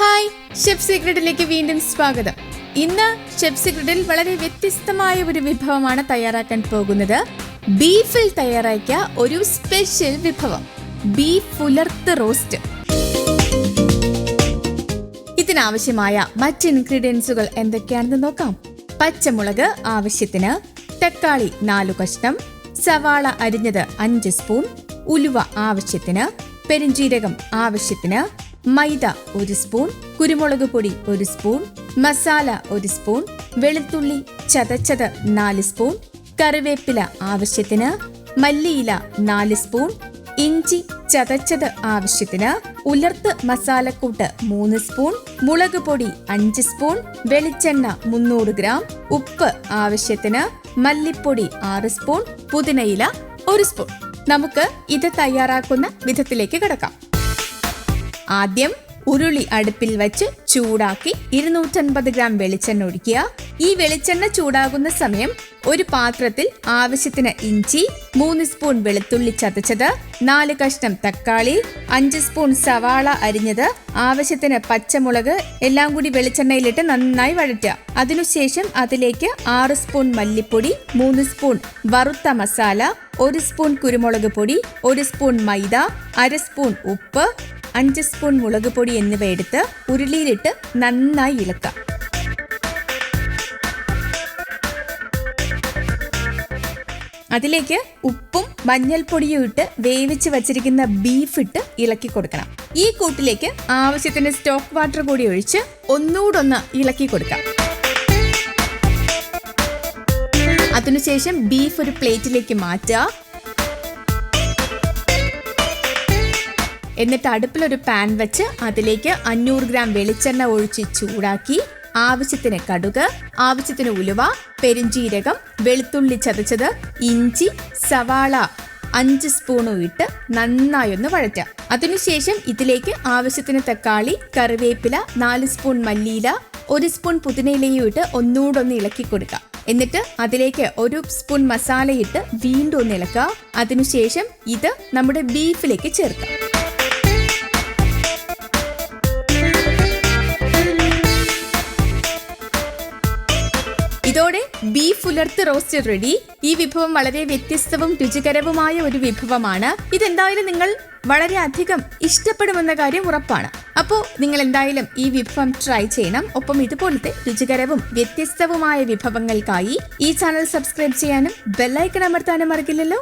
Hi, chef സീക്രട്ടിലേക്ക് വീണ്ടും സ്വാഗതം. ഇന്ന് ഷെഫ് സീക്രട്ടിൽ വളരെ വ്യത്യസ്തമായ ഒരു വിഭവമാണ് തയ്യാറാക്കാൻ പോകുന്നത്. ബീഫിൽ തയ്യാറാക്കിയ ഒരു സ്പെഷ്യൽ വിഭവം, ബീഫ് ഉലർത്ത് റോസ്റ്റ്. ഇതിനാവശ്യമായ മറ്റ് ഇൻഗ്രീഡിയൻസുകൾ എന്തൊക്കെയാണെന്ന് നോക്കാം. പച്ചമുളക് ആവശ്യത്തിന്, തക്കാളി 4 കഷ്ണം, സവാള അരിഞ്ഞത് 5 സ്പൂൺ, ഉലുവ ആവശ്യത്തിന്, പെരിഞ്ജീരകം ആവശ്യത്തിന്, മൈദ 1 സ്പൂൺ, കുരുമുളക് പൊടി 1 സ്പൂൺ, മസാല 1 സ്പൂൺ, വെളുത്തുള്ളി ചതച്ചത് 4 സ്പൂൺ, കറിവേപ്പില ആവശ്യത്തിന്, മല്ലിയില 4 സ്പൂൺ, ഇഞ്ചി ചതച്ചത് ആവശ്യത്തിന്, ഉലർത്ത് മസാലക്കൂട്ട് 3 സ്പൂൺ, മുളക് പൊടി 5 സ്പൂൺ, വെളിച്ചെണ്ണ 300 ഗ്രാം, ഉപ്പ് ആവശ്യത്തിന്, മല്ലിപ്പൊടി 6 സ്പൂൺ, പുതിനയില 1 സ്പൂൺ. നമുക്ക് ഇത് തയ്യാറാക്കുന്ന വിധത്തിലേക്ക് കിടക്കാം. ആദ്യം ഉരുളി അടുപ്പിൽ വെച്ച് ചൂടാക്കി 250 ഗ്രാം വെളിച്ചെണ്ണ ഒഴിക്കുക. ഈ വെളിച്ചെണ്ണ ചൂടാകുന്ന സമയം ഒരു പാത്രത്തിൽ ആവശ്യത്തിന് ഇഞ്ചി, 3 സ്പൂൺ വെളുത്തുള്ളി ചതച്ചത്, 4 കഷ്ണം തക്കാളി, 5 സ്പൂൺ സവാള അരിഞ്ഞത്, ആവശ്യത്തിന് പച്ചമുളക് എല്ലാം കൂടി വെളിച്ചെണ്ണയിലിട്ട് നന്നായി വഴറ്റുക. അതിനുശേഷം അതിലേക്ക് 6 സ്പൂൺ മല്ലിപ്പൊടി, 3 സ്പൂൺ വറുത്ത മസാല, 1 സ്പൂൺ കുരുമുളക് പൊടി, 1 സ്പൂൺ മൈദ, 1/2 സ്പൂൺ ഉപ്പ്, 5 സ്പൂൺ മുളക് പൊടി എന്നിവ എടുത്ത് ഉരുളിയിലിട്ട് നന്നായി ഇളക്കാം. അതിലേക്ക് ഉപ്പും മഞ്ഞൾപ്പൊടിയും ഇട്ട് വേവിച്ച് വച്ചിരിക്കുന്ന ബീഫ് ഇട്ട് ഇളക്കി കൊടുക്കണം. ഈ കൂട്ടിലേക്ക് ആവശ്യത്തിന് സ്റ്റോക്ക് വാട്ടർ കൂടി ഒഴിച്ച് ഒന്നുകൂടൊന്ന് ഇളക്കി കൊടുക്കാം. അതിനുശേഷം ബീഫ് ഒരു പ്ലേറ്റിലേക്ക് മാറ്റുക. എന്നിട്ട് അടുപ്പിലൊരു പാൻ വെച്ച് അതിലേക്ക് 500 ഗ്രാം വെളിച്ചെണ്ണ ഒഴിച്ച് ചൂടാക്കി ആവശ്യത്തിന് കടുക്, ആവശ്യത്തിന് ഉലുവ, പെരിഞ്ജീരകം, വെളുത്തുള്ളി ചതച്ചത്, ഇഞ്ചി, സവാള 5 സ്പൂണും ഇട്ട് നന്നായി ഒന്ന് വഴറ്റുക. അതിനുശേഷം ഇതിലേക്ക് ആവശ്യത്തിന് തക്കാളി, കറിവേപ്പില, 4 സ്പൂൺ മല്ലിയില, 1 സ്പൂൺ പുതിനയിലയും ഇട്ട് ഒന്നുകൂടൊന്ന് ഇളക്കി കൊടുക്കുക. എന്നിട്ട് അതിലേക്ക് 1 സ്പൂൺ മസാലയിട്ട് വീണ്ടും ഒന്ന് ഇളക്കുക. അതിനുശേഷം ഇത് നമ്മുടെ ബീഫിലേക്ക് ചേർക്കാം. ഇതോടെ ബീഫ് ഉലർത്ത് റോസ്റ്റ് റെഡി. ഈ വിഭവം വളരെ വ്യത്യസ്തവും രുചികരവുമായ ഒരു വിഭവമാണ്. ഇതെന്തായാലും നിങ്ങൾ വളരെ അധികം ഇഷ്ടപ്പെടുമെന്ന കാര്യം ഉറപ്പാണ്. അപ്പോൾ നിങ്ങൾ എന്തായാലും ഈ വിഭവം ട്രൈ ചെയ്യണം. ഒപ്പം ഇതുപോലത്തെ രുചികരവും വ്യത്യസ്തവുമായ വിഭവങ്ങൾക്കായി ഈ ചാനൽ സബ്സ്ക്രൈബ് ചെയ്യാനും ബെല്ലൈക്കൺ അമർത്താനും മറക്കില്ലല്ലോ.